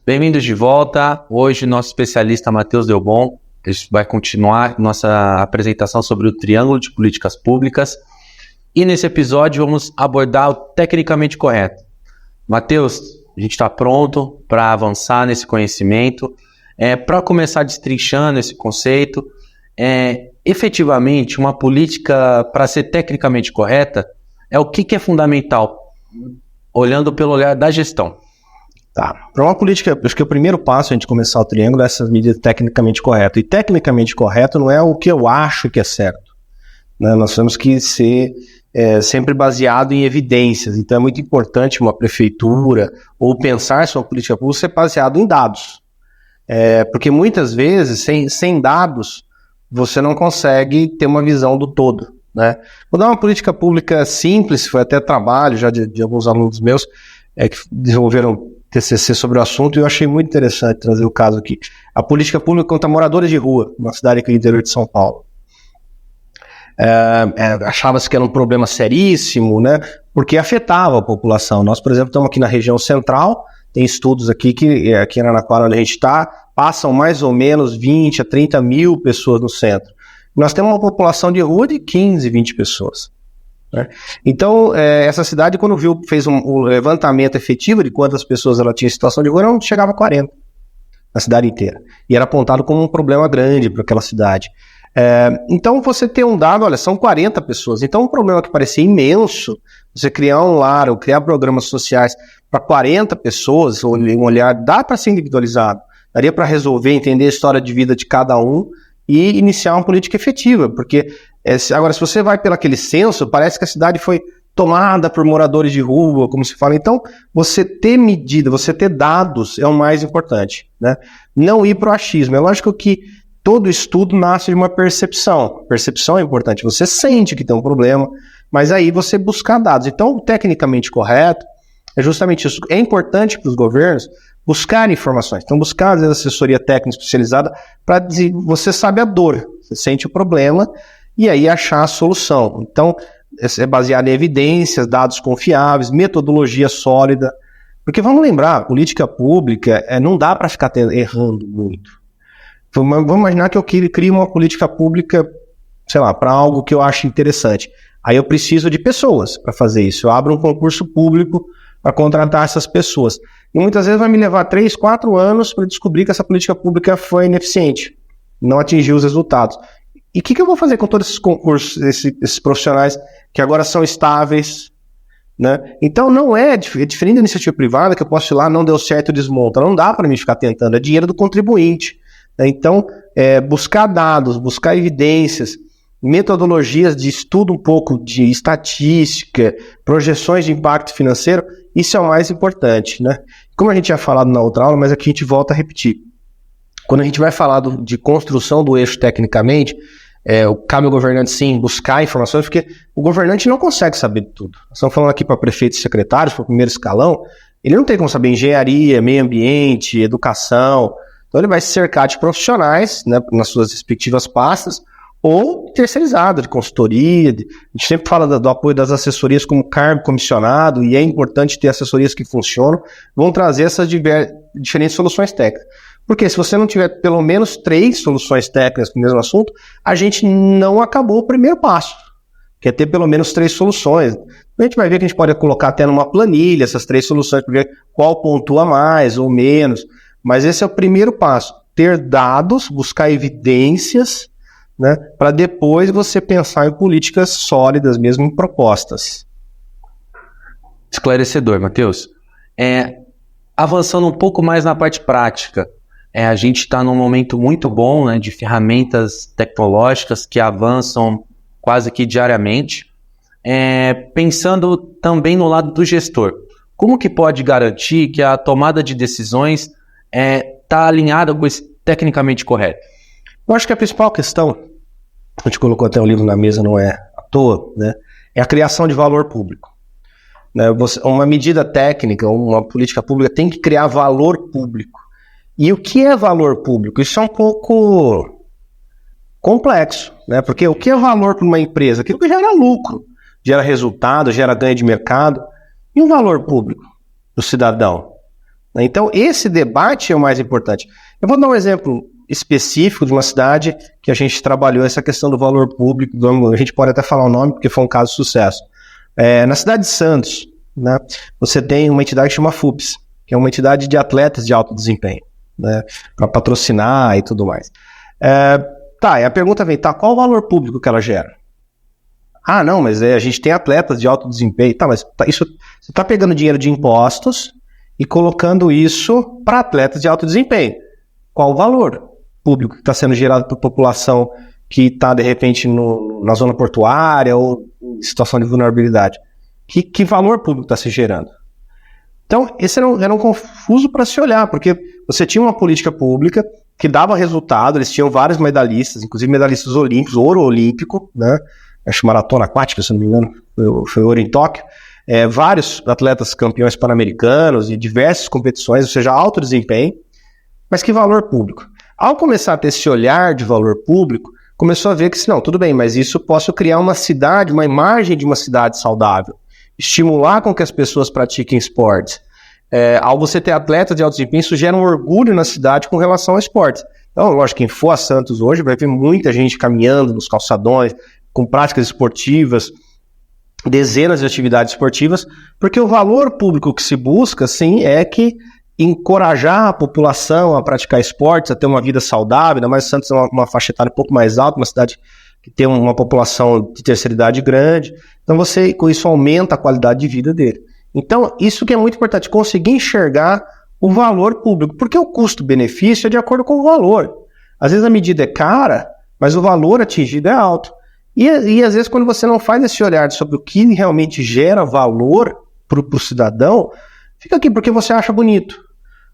Bem-vindos de volta. Hoje, nosso especialista Matheus Delbon vai continuar nossa apresentação sobre o triângulo de políticas públicas. E nesse episódio, vamos abordar o tecnicamente correto. Matheus, a gente está pronto para avançar nesse conhecimento. Para começar destrinchando esse conceito, efetivamente, uma política, para ser tecnicamente correta, o que é fundamental, olhando pelo olhar da gestão. Tá. Para uma política, acho que o primeiro passo a gente começar o triângulo é essas medidas tecnicamente corretas. E tecnicamente correto não é o que eu acho que é certo, né? Nós temos que ser sempre baseado em evidências. Então é muito importante uma prefeitura ou pensar sua política pública ser baseado em dados. Porque muitas vezes, sem dados, você não consegue ter uma visão do todo, né? Vou dar uma política pública simples, foi até trabalho já de alguns alunos meus que desenvolveram TCC sobre o assunto, e eu achei muito interessante trazer o caso aqui. A política pública contra moradores de rua, uma cidade aqui no interior de São Paulo. Achava-se que era um problema seríssimo, né? Porque afetava a população. Nós, por exemplo, estamos aqui na região central, tem estudos aqui que aqui em Araraquara, onde a gente está, passam mais ou menos 20 a 30 mil pessoas no centro. Nós temos uma população de rua de 15, 20 pessoas. Né? Então, essa cidade, quando fez um levantamento efetivo de quantas pessoas ela tinha em situação de rua, não chegava a 40 na cidade inteira. E era apontado como um problema grande para aquela cidade. Então, você tem um dado, olha, são 40 pessoas. Então, um problema que parecia imenso, você criar um lar ou criar programas sociais para 40 pessoas, ou um olhar, dá para ser individualizado. Daria para resolver, entender a história de vida de cada um e iniciar uma política efetiva, porque agora, se você vai pelo aquele censo, parece que a cidade foi tomada por moradores de rua, como se fala. Então, você ter medida, você ter dados é o mais importante, né? Não ir para o achismo. É lógico que todo estudo nasce de uma percepção. Percepção é importante. Você sente que tem um problema, mas aí você buscar dados. Então, o tecnicamente correto é justamente isso. É importante para os governos buscar informações. Então, buscar, às vezes, assessoria técnica especializada para dizer, você sabe a dor, você sente o problema, e aí achar a solução. Então, é baseado em evidências, dados confiáveis, metodologia sólida. Porque vamos lembrar, política pública não dá para ficar errando muito. Vamos imaginar que eu crio uma política pública, sei lá, para algo que eu acho interessante. Aí eu preciso de pessoas para fazer isso. Eu abro um concurso público para contratar essas pessoas. E muitas vezes vai me levar 3, 4 anos para descobrir que essa política pública foi ineficiente, não atingiu os resultados. E o que eu vou fazer com todos esses concursos, esses profissionais que agora são estáveis, né? Então não é diferente da iniciativa privada, que eu posso ir lá, não deu certo, desmonta. Não dá para mim ficar tentando, é dinheiro do contribuinte, né? Então, buscar dados, buscar evidências, metodologias de estudo um pouco de estatística, projeções de impacto financeiro, isso é o mais importante, né? Como a gente já falado na outra aula, mas aqui a gente volta a repetir. Quando a gente vai falar de construção do eixo tecnicamente, cabe ao governante sim buscar informações, porque o governante não consegue saber de tudo. Nós estamos falando aqui para prefeitos e secretários, para o primeiro escalão, ele não tem como saber engenharia, meio ambiente, educação. Então ele vai se cercar de profissionais, né, nas suas respectivas pastas, ou terceirizado, de consultoria. A gente sempre fala do apoio das assessorias como cargo comissionado, e é importante ter assessorias que funcionam, vão trazer essas diferentes soluções técnicas. Porque se você não tiver pelo menos 3 soluções técnicas para o mesmo assunto, a gente não acabou o primeiro passo, que é ter pelo menos 3 soluções. A gente vai ver que a gente pode colocar até numa planilha essas 3 soluções, para ver qual pontua mais ou menos. Mas esse é o primeiro passo, ter dados, buscar evidências, né, para depois você pensar em políticas sólidas, mesmo em propostas. Esclarecedor, Matheus. Avançando um pouco mais na parte prática, a gente está num momento muito bom, né, de ferramentas tecnológicas que avançam quase que diariamente. Pensando também no lado do gestor, como que pode garantir que a tomada de decisões está alinhada com esse tecnicamente correto? Eu acho que a principal questão, a gente colocou até o livro na mesa, não é à toa, né, é a criação de valor público. Né, uma medida técnica, uma política pública tem que criar valor público. E o que é valor público? Isso é um pouco complexo, né? Porque o que é valor para uma empresa? Aquilo que gera lucro, gera resultado, gera ganho de mercado. E um valor público do cidadão? Então, esse debate é o mais importante. Eu vou dar um exemplo específico de uma cidade que a gente trabalhou essa questão do valor público, a gente pode até falar o nome, porque foi um caso de sucesso. Na cidade de Santos, né, você tem uma entidade que chama FUPS, que é uma entidade de atletas de alto desempenho, né, para patrocinar e tudo mais. E a pergunta vem, qual o valor público que ela gera? Ah, não, mas a gente tem atletas de alto desempenho. Mas isso, você está pegando dinheiro de impostos e colocando isso para atletas de alto desempenho. Qual o valor público que está sendo gerado para a população que está, de repente, na zona portuária ou em situação de vulnerabilidade? Que valor público está se gerando? Então, esse era um confuso para se olhar, porque você tinha uma política pública que dava resultado, eles tinham vários medalhistas, inclusive medalhistas olímpicos, ouro olímpico, né? Acho maratona aquática, se não me engano, foi ouro em Tóquio. Vários atletas campeões pan-americanos e diversas competições, ou seja, alto desempenho. Mas que valor público? Ao começar a ter esse olhar de valor público, começou a ver que, não, tudo bem, mas isso posso criar uma cidade, uma imagem de uma cidade saudável, estimular com que as pessoas pratiquem esportes. Ao você ter atletas de alto desempenho, isso gera um orgulho na cidade com relação ao esporte. Então, lógico, quem for a Santos hoje vai ver muita gente caminhando nos calçadões, com práticas esportivas, dezenas de atividades esportivas, porque o valor público que se busca, sim, é que encorajar a população a praticar esportes, a ter uma vida saudável, ainda mais Santos é uma faixa etária um pouco mais alta, uma cidade que tem uma população de terceira idade grande, então você, com isso, aumenta a qualidade de vida dele. Então, isso que é muito importante, conseguir enxergar o valor público, porque o custo-benefício é de acordo com o valor. Às vezes a medida é cara, mas o valor atingido é alto. E às vezes quando você não faz esse olhar sobre o que realmente gera valor para o cidadão, fica aqui porque você acha bonito.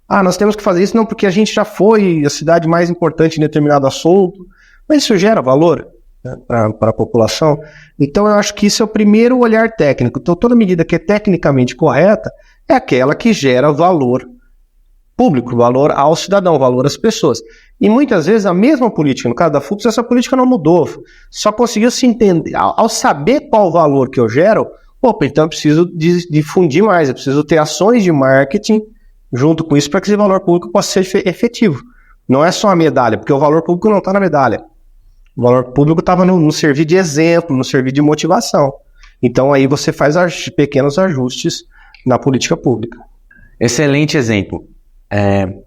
Nós temos que fazer isso não porque a gente já foi a cidade mais importante em determinado assunto, mas isso gera valor, né, para a população. Então eu acho que isso é o primeiro olhar técnico. Então toda medida que é tecnicamente correta é aquela que gera valor público, valor ao cidadão, valor às pessoas. E muitas vezes a mesma política, no caso da FUPS, essa política não mudou, só conseguiu se entender, ao saber qual o valor que eu gero, então eu preciso difundir mais, eu preciso ter ações de marketing junto com isso para que esse valor público possa ser efetivo. Não é só a medalha, porque o valor público não está na medalha. O valor público estava no servir de exemplo, no servir de motivação. Então aí você faz pequenos ajustes na política pública. Excelente exemplo.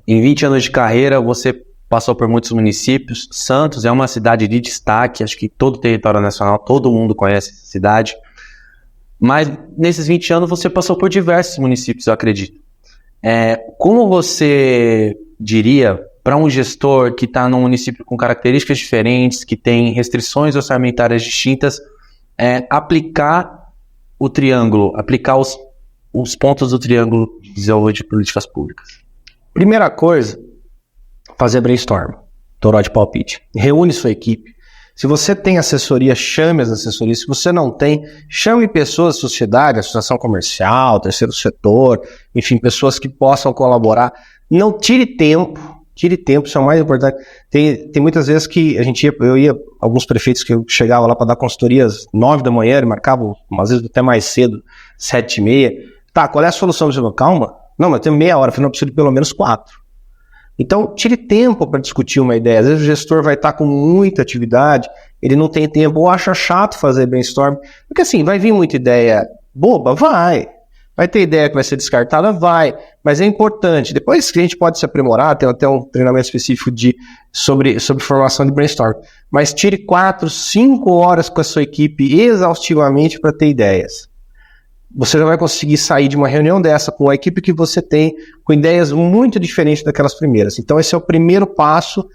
Em 20 anos de carreira, você passou por muitos municípios. Santos é uma cidade de destaque, acho que todo o território nacional, todo mundo conhece essa cidade. Mas nesses 20 anos você passou por diversos municípios, eu acredito. Como você diria para um gestor que está num município com características diferentes, que tem restrições orçamentárias distintas, aplicar o triângulo, aplicar os pontos do triângulo de desenvolvimento de políticas públicas? Primeira coisa, fazer brainstorm, toró de palpite. Reúne sua equipe. Se você tem assessoria, chame as assessorias. Se você não tem, chame pessoas da sociedade, associação comercial, terceiro setor, enfim, pessoas que possam colaborar. Não tire tempo, isso é o mais importante. Tem muitas vezes que eu ia, alguns prefeitos que eu chegava lá para dar consultorias 9 da manhã, marcavam, às vezes até mais cedo, 7h30. Qual é a solução? Você falou, calma. Não, mas eu tenho meia hora, eu não preciso de pelo menos 4. Então, tire tempo para discutir uma ideia. Às vezes o gestor vai estar com muita atividade, ele não tem tempo, ou acha chato fazer brainstorm. Porque assim, vai vir muita ideia boba? Vai. Vai ter ideia que vai ser descartada? Vai. Mas é importante. Depois que a gente pode se aprimorar, tem até um treinamento específico sobre formação de brainstorm. Mas tire 4, 5 horas com a sua equipe exaustivamente para ter ideias. Você já vai conseguir sair de uma reunião dessa com a equipe que você tem, com ideias muito diferentes daquelas primeiras. Então esse é o primeiro passo,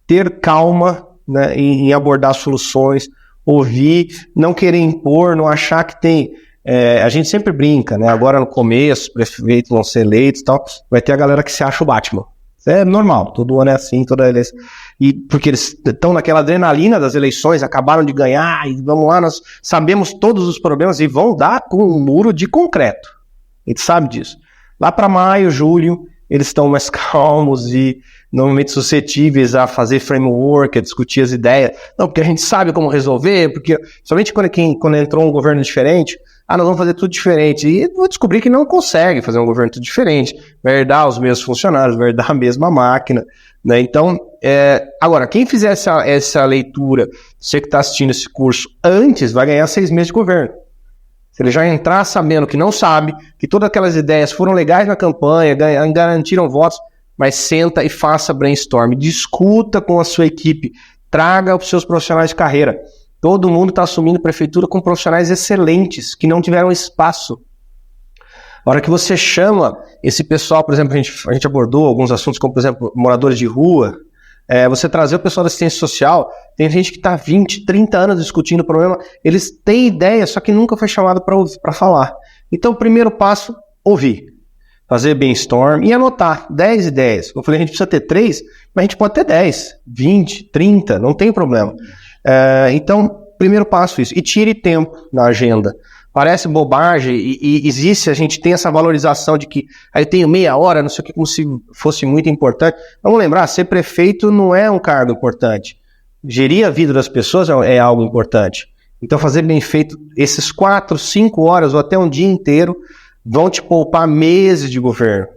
ter calma, né, em abordar soluções, ouvir, não querer impor, não achar que tem... a gente sempre brinca, né? Agora no começo, os prefeitos vão ser eleitos e tal, vai ter a galera que se acha o Batman. Isso é normal, todo ano é assim, toda eleição. E porque eles estão naquela adrenalina das eleições, acabaram de ganhar, e vamos lá, nós sabemos todos os problemas, e vão dar com um muro de concreto. A gente sabe disso. Lá para maio, julho, eles estão mais calmos e normalmente suscetíveis a fazer framework, a discutir as ideias. Não, porque a gente sabe como resolver, porque somente quando entrou um governo diferente, nós vamos fazer tudo diferente. E vou descobrir que não consegue fazer um governo tudo diferente. Vai herdar os mesmos funcionários, vai herdar a mesma máquina, né? Então, agora, quem fizer essa leitura, você que está assistindo esse curso antes, vai ganhar 6 meses de governo. Se ele já entrar sabendo que não sabe, que todas aquelas ideias foram legais na campanha, garantiram votos, mas senta e faça brainstorm, discuta com a sua equipe, traga os seus profissionais de carreira. Todo mundo está assumindo prefeitura com profissionais excelentes, que não tiveram espaço. A hora que você chama esse pessoal, por exemplo, a gente abordou alguns assuntos, como, por exemplo, moradores de rua, você trazer o pessoal da assistência social, tem gente que está 20, 30 anos discutindo o problema, eles têm ideia, só que nunca foi chamado para falar. Então, o primeiro passo, ouvir. Fazer brainstorm e anotar 10 ideias. Eu falei, a gente precisa ter 3, mas a gente pode ter 10, 20, 30, não tem problema. Então, primeiro passo isso. E tire tempo na agenda. Parece bobagem e existe, a gente tem essa valorização de que aí eu tenho meia hora, não sei o que, como se fosse muito importante. Vamos lembrar, ser prefeito não é um cargo importante. Gerir a vida das pessoas é algo importante. Então fazer bem feito esses 4, 5 horas ou até um dia inteiro vão te poupar meses de governo,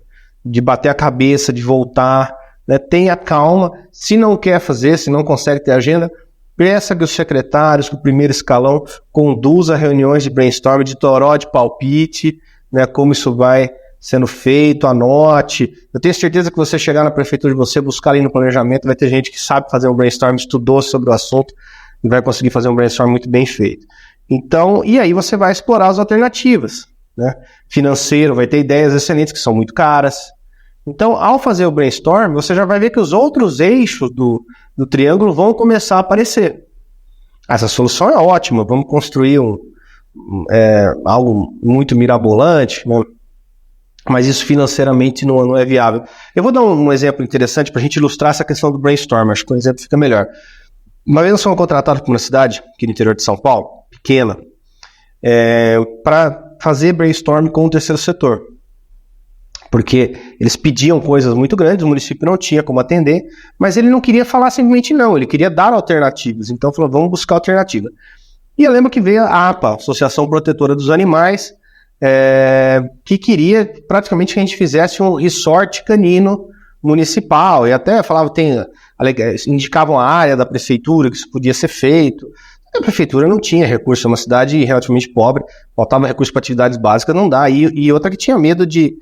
de bater a cabeça, de voltar, né? Tenha calma. Se não quer fazer, se não consegue ter agenda, peça que os secretários, que o primeiro escalão conduza reuniões de brainstorm, de toró, de palpite, né, como isso vai sendo feito, anote. Eu tenho certeza que você chegar na prefeitura de você, buscar ali no planejamento, vai ter gente que sabe fazer um brainstorm, estudou sobre o assunto e vai conseguir fazer um brainstorm muito bem feito. Então, e aí você vai explorar as alternativas, né? Financeiro, vai ter ideias excelentes que são muito caras. Então, ao fazer o brainstorm, você já vai ver que os outros eixos do triângulo vão começar a aparecer. Essa solução é ótima, vamos construir algo muito mirabolante, né? Mas isso financeiramente não é viável. Eu vou dar um exemplo interessante para a gente ilustrar essa questão do brainstorm, acho que um exemplo fica melhor. Uma vez nós fomos contratados por uma cidade, aqui no interior de São Paulo, pequena, para fazer brainstorm com o terceiro setor. Porque eles pediam coisas muito grandes, o município não tinha como atender, mas ele não queria falar simplesmente não, ele queria dar alternativas. Então falou, vamos buscar alternativa. E eu lembro que veio a APA, Associação Protetora dos Animais, que queria praticamente que a gente fizesse um resort canino municipal, e até falava, indicavam a área da prefeitura que isso podia ser feito. A prefeitura não tinha recurso, é uma cidade relativamente pobre, faltava recurso para atividades básicas, não dá. E outra que tinha medo de,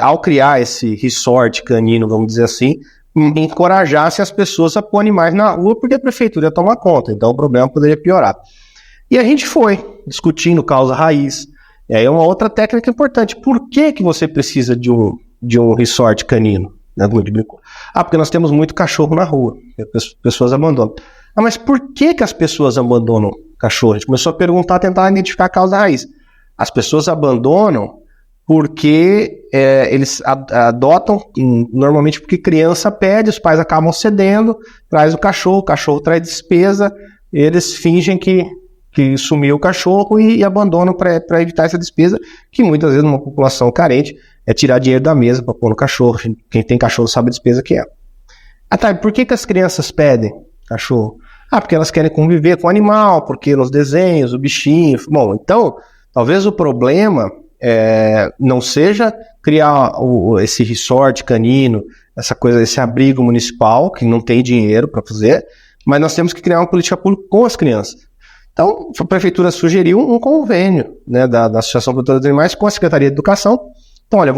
ao criar esse resort canino, vamos dizer assim, encorajasse as pessoas a pôr animais na rua, porque a prefeitura ia tomar conta, então o problema poderia piorar. E a gente foi discutindo causa raiz. E aí é uma outra técnica importante. Por que você precisa de um resort canino? Porque nós temos muito cachorro na rua, as pessoas abandonam. Mas por que as pessoas abandonam cachorro? A gente começou a perguntar, tentar identificar a causa raiz. As pessoas abandonam porque eles adotam, normalmente porque criança pede, os pais acabam cedendo, traz o cachorro traz despesa, eles fingem que sumiu o cachorro e abandonam para evitar essa despesa, que muitas vezes numa população carente é tirar dinheiro da mesa para pôr no cachorro. Quem tem cachorro sabe a despesa que é. Por que as crianças pedem cachorro? Porque elas querem conviver com o animal, porque nos desenhos, o bichinho... Bom, então, talvez o problema não seja criar esse resort canino, essa coisa, esse abrigo municipal, que não tem dinheiro para fazer, mas nós temos que criar uma política pública com as crianças. Então, a prefeitura sugeriu um convênio, né, da Associação Protetora dos Animais com a Secretaria de Educação. Então, olha,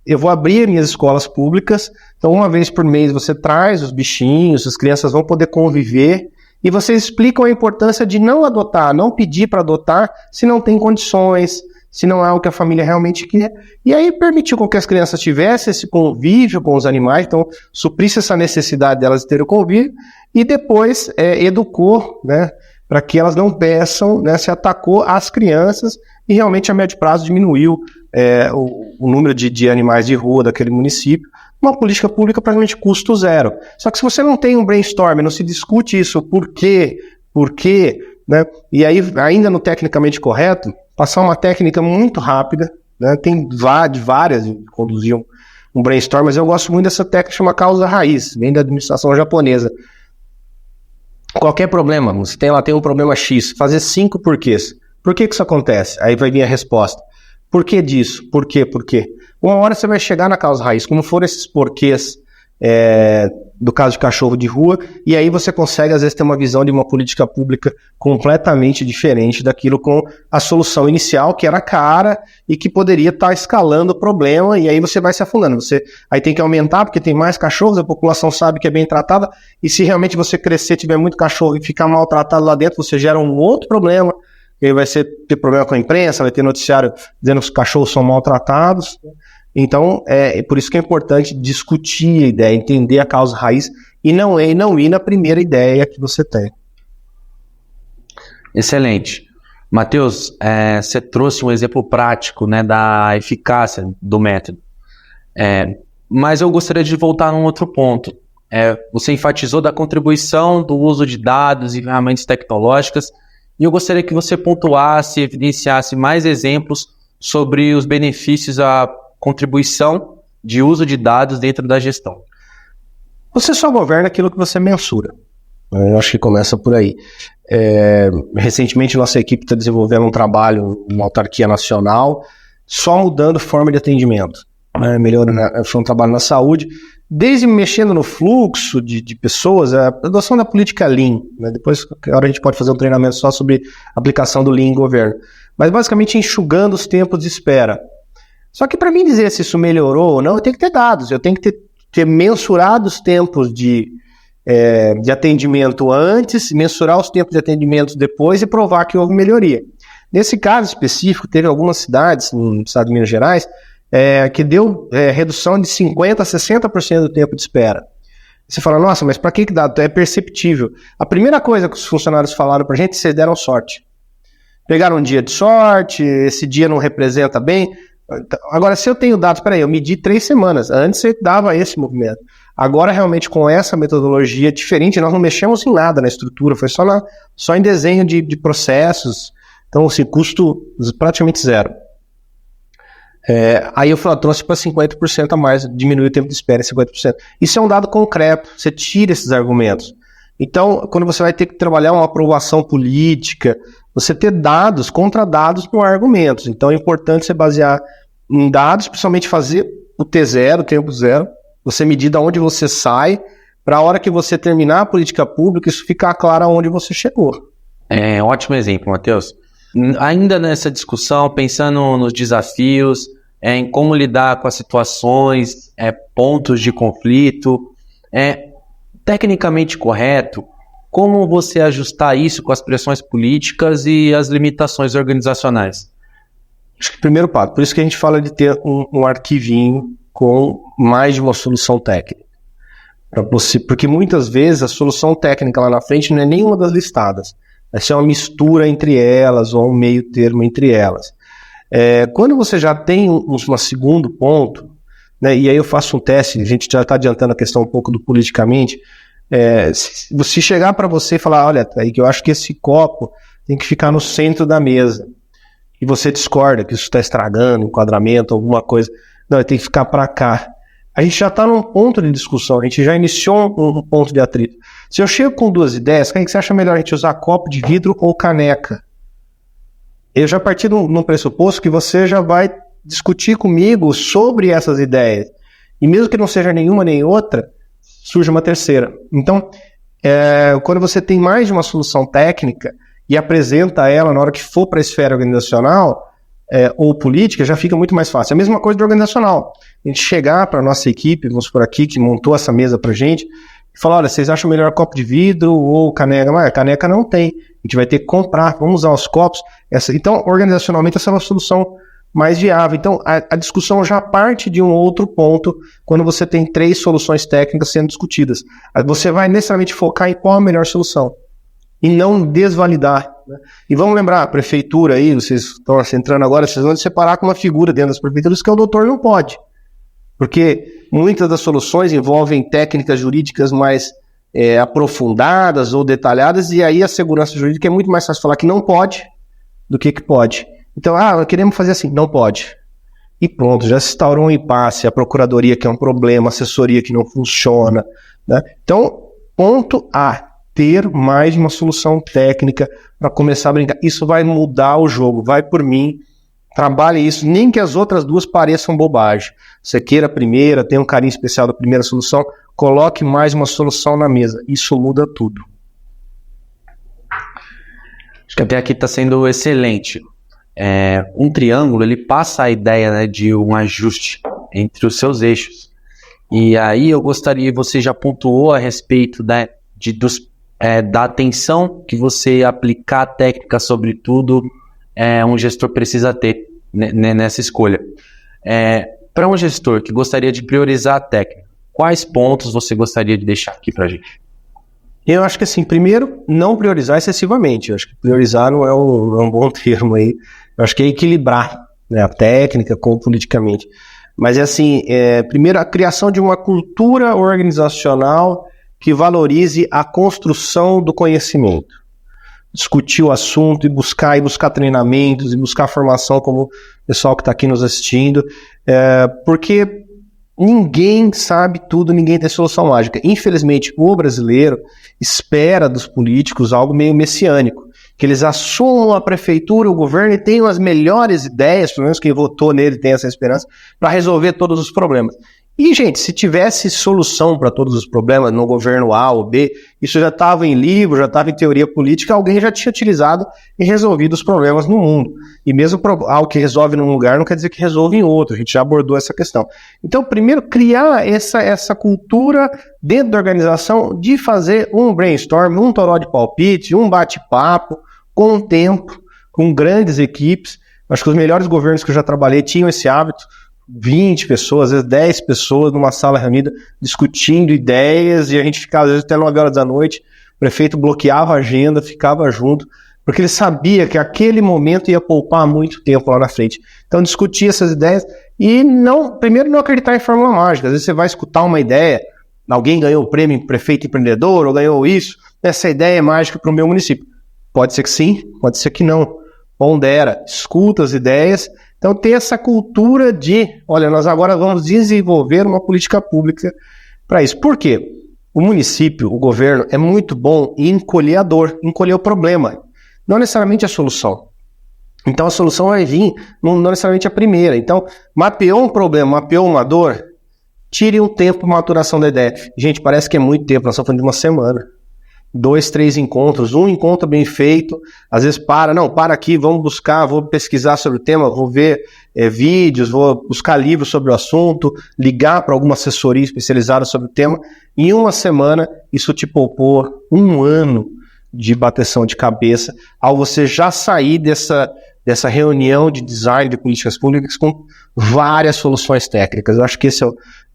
eu vou abrir minhas escolas públicas, então uma vez por mês você traz os bichinhos, as crianças vão poder conviver, e vocês explicam a importância de não adotar, não pedir para adotar se não tem condições, se não é o que a família realmente quer. E aí permitiu com que as crianças tivessem esse convívio com os animais, então suprisse essa necessidade delas de ter o convívio, e depois educou, né, para que elas não peçam, né, se atacou às crianças, e realmente a médio prazo diminuiu o número de animais de rua daquele município. Uma política pública praticamente custo zero. Só que se você não tem um brainstorm, não se discute isso, por quê, né? E aí, ainda no tecnicamente correto, passar uma técnica muito rápida, né? Tem várias de conduzir um brainstorm, mas eu gosto muito dessa técnica, chama causa raiz, vem da administração japonesa. Qualquer problema, você tem um problema X, fazer 5 porquês. Por que isso acontece? Aí vai vir a resposta. Por que disso? Por quê? Por quê? Uma hora você vai chegar na causa raiz, como foram esses porquês do caso de cachorro de rua, e aí você consegue, às vezes, ter uma visão de uma política pública completamente diferente daquilo com a solução inicial, que era cara e que poderia estar escalando o problema, e aí você vai se afundando. Você aí tem que aumentar, porque tem mais cachorros, a população sabe que é bem tratada, e se realmente você crescer, tiver muito cachorro e ficar maltratado lá dentro, você gera um outro problema, e aí vai ter problema com a imprensa, vai ter noticiário dizendo que os cachorros são maltratados. Então, é por isso que é importante discutir a ideia, entender a causa raiz e não ir na primeira ideia que você tem. Excelente. Matheus, você trouxe um exemplo prático, né, da eficácia do método. Mas eu gostaria de voltar num outro ponto. Você enfatizou da contribuição do uso de dados e ferramentas tecnológicas, e eu gostaria que você pontuasse e evidenciasse mais exemplos sobre os benefícios a contribuição de uso de dados dentro da gestão. Você só governa aquilo que você mensura. Eu acho que começa por aí. Recentemente, nossa equipe está desenvolvendo um trabalho, uma autarquia nacional, só mudando forma de atendimento. Melhorando, foi um trabalho na saúde, desde mexendo no fluxo de pessoas, a adoção da política Lean. Depois, agora a gente pode fazer um treinamento só sobre a aplicação do Lean em governo. Mas basicamente enxugando os tempos de espera. Só que para mim dizer se isso melhorou ou não, eu tenho que ter dados, eu tenho que ter mensurado os tempos de atendimento antes, mensurar os tempos de atendimento depois e provar que houve melhoria. Nesse caso específico, teve algumas cidades no estado de Minas Gerais que deu redução de 50% a 60% do tempo de espera. Você fala, nossa, mas para que dado? É perceptível. A primeira coisa que os funcionários falaram para a gente, vocês deram sorte. Pegaram um dia de sorte, esse dia não representa bem. Agora, se eu tenho dados, eu medi 3 semanas, antes você dava esse movimento. Agora, realmente, com essa metodologia diferente, nós não mexemos em nada na estrutura, foi só em desenho de processos, então, assim, custo praticamente zero. Aí eu trouxe para 50% a mais, diminui o tempo de espera em 50%. Isso é um dado concreto, você tira esses argumentos. Então, quando você vai ter que trabalhar uma aprovação política, você ter dados contra dados com argumentos. Então, é importante você basear em dados, principalmente fazer o T0, o tempo zero, você medir de onde você sai, para a hora que você terminar a política pública, isso ficar claro aonde você chegou. Ótimo exemplo, Matheus. Ainda nessa discussão, pensando nos desafios, em como lidar com as situações, pontos de conflito, tecnicamente correto, como você ajustar isso com as pressões políticas e as limitações organizacionais? Acho que primeiro passo, por isso que a gente fala de ter um arquivinho com mais de uma solução técnica. Porque muitas vezes a solução técnica lá na frente não é nenhuma das listadas. Vai ser uma mistura entre elas ou um meio termo entre elas. Quando você já tem um segundo ponto, né, e aí eu faço um teste, a gente já está adiantando a questão um pouco do politicamente, se chegar para você e falar, olha, aí que eu acho que esse copo tem que ficar no centro da mesa, e você discorda que isso está estragando, enquadramento, alguma coisa, não, ele tem que ficar para cá. A gente já está num ponto de discussão, a gente já iniciou um ponto de atrito. Se eu chego com 2 ideias, o que você acha melhor a gente usar copo de vidro ou caneca? Eu já parti num pressuposto que você já vai discutir comigo sobre essas ideias. E mesmo que não seja nenhuma nem outra, surge uma terceira. Então, quando você tem mais de uma solução técnica e apresenta ela na hora que for para a esfera organizacional ou política, já fica muito mais fácil. A mesma coisa do organizacional. A gente chegar para a nossa equipe, vamos por aqui, que montou essa mesa para a gente, e falar, olha, vocês acham melhor copo de vidro ou caneca? Mas a caneca não tem. A gente vai ter que comprar, vamos usar os copos. Então, organizacionalmente, essa é uma solução mais viável. Então, a discussão já parte de um outro ponto quando você tem 3 soluções técnicas sendo discutidas. Você vai necessariamente focar em qual a melhor solução e não desvalidar. Né? E vamos lembrar, a prefeitura aí, vocês estão entrando agora, vocês vão separar com uma figura dentro das prefeituras que é o doutor não pode. Porque muitas das soluções envolvem técnicas jurídicas mais aprofundadas ou detalhadas, e aí a segurança jurídica é muito mais fácil falar que não pode do que pode. Então, queremos fazer assim, não pode. E pronto, já se instaurou um impasse, a procuradoria que é um problema, a assessoria que não funciona. Né? Então, ponto A, ter mais de uma solução técnica para começar a brincar. Isso vai mudar o jogo, vai por mim, trabalhe isso, nem que as outras duas pareçam bobagem. Você queira a primeira, tenha um carinho especial da primeira solução, coloque mais uma solução na mesa. Isso muda tudo. Acho que até aqui está sendo excelente. Um triângulo, ele passa a ideia, né, de um ajuste entre os seus eixos. E aí eu gostaria, você já pontuou a respeito da atenção que você aplicar a técnica, sobretudo, um gestor precisa ter nessa escolha. Para um gestor que gostaria de priorizar a técnica, quais pontos você gostaria de deixar aqui para a gente? Eu acho que assim, primeiro, não priorizar excessivamente. Eu acho que priorizar não é um bom termo aí. Eu acho que é equilibrar, né, a técnica com o politicamente. Mas assim, primeiro, a criação de uma cultura organizacional que valorize a construção do conhecimento. Discutir o assunto e buscar treinamentos e buscar formação, como o pessoal que está aqui nos assistindo, porque ninguém sabe tudo, ninguém tem solução mágica. Infelizmente, o brasileiro espera dos políticos algo meio messiânico, que eles assumam a prefeitura, o governo e tenham as melhores ideias, pelo menos quem votou nele tem essa esperança, para resolver todos os problemas. E, gente, se tivesse solução para todos os problemas no governo A ou B, isso já estava em livro, já estava em teoria política, alguém já tinha utilizado e resolvido os problemas no mundo. E mesmo algo que resolve num lugar não quer dizer que resolve em outro, a gente já abordou essa questão. Então, primeiro, criar essa cultura dentro da organização de fazer um brainstorm, um toró de palpite, um bate-papo, com o tempo, com grandes equipes. Acho que os melhores governos que eu já trabalhei tinham esse hábito, 20 pessoas, às vezes 10 pessoas numa sala reunida, discutindo ideias, e a gente ficava, às vezes, até 9 horas da noite, o prefeito bloqueava a agenda, ficava junto, porque ele sabia que aquele momento ia poupar muito tempo lá na frente. Então, discutir essas ideias e, primeiro, não acreditar em fórmula mágica. Às vezes você vai escutar uma ideia, alguém ganhou o prêmio prefeito empreendedor, ou ganhou isso, essa ideia é mágica para o meu município. Pode ser que sim, pode ser que não. Pondera, escuta as ideias. Então tem essa cultura de, olha, nós agora vamos desenvolver uma política pública para isso. Por quê? O município, o governo, é muito bom em encolher a dor, encolher o problema, não necessariamente a solução. Então a solução vai vir, não necessariamente a primeira. Então, mapeou um problema, mapeou uma dor, tire um tempo para maturação da ideia. Gente, parece que é muito tempo, nós estamos falando de uma semana. 2, 3 encontros, um encontro bem feito, às vezes para aqui, vamos buscar, vou pesquisar sobre o tema, vou ver vídeos, vou buscar livros sobre o assunto, ligar para alguma assessoria especializada sobre o tema. Em uma semana, isso te poupou 1 ano de bateção de cabeça, ao você já sair dessa reunião de design de políticas públicas com várias soluções técnicas. Eu acho que esse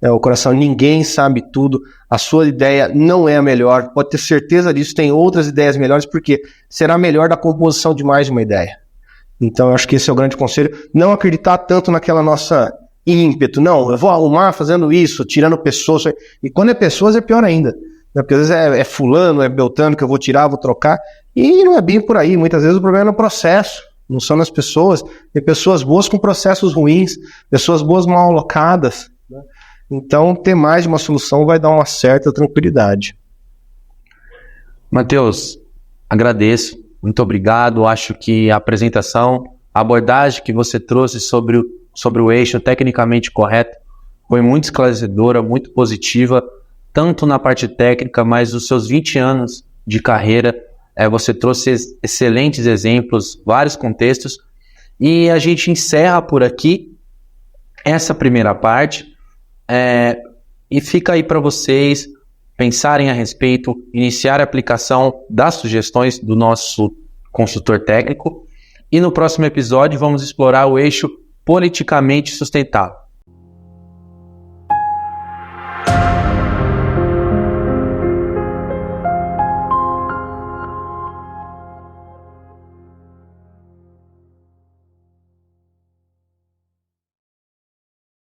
é o coração. Ninguém sabe tudo, a sua ideia não é a melhor, pode ter certeza disso, tem outras ideias melhores, porque será melhor da composição de mais de uma ideia. Então eu acho que esse é o grande conselho, não acreditar tanto naquela nossa ímpeto, não, eu vou arrumar fazendo isso, tirando pessoas, e quando é pessoas é pior ainda, né? Porque às vezes é fulano, é beltano que eu vou tirar, vou trocar, e não é bem por aí, muitas vezes o problema é no processo, não são nas pessoas, tem pessoas boas com processos ruins, pessoas boas mal alocadas, né? Então, ter mais de uma solução vai dar uma certa tranquilidade. Matheus, agradeço, muito obrigado. Acho que a apresentação, a abordagem que você trouxe sobre o eixo tecnicamente correto foi muito esclarecedora, muito positiva, tanto na parte técnica, mas os seus 20 anos de carreira, você trouxe excelentes exemplos, vários contextos, e a gente encerra por aqui essa primeira parte. E fica aí para vocês pensarem a respeito, iniciar a aplicação das sugestões do nosso consultor técnico. E no próximo episódio vamos explorar o eixo politicamente sustentável.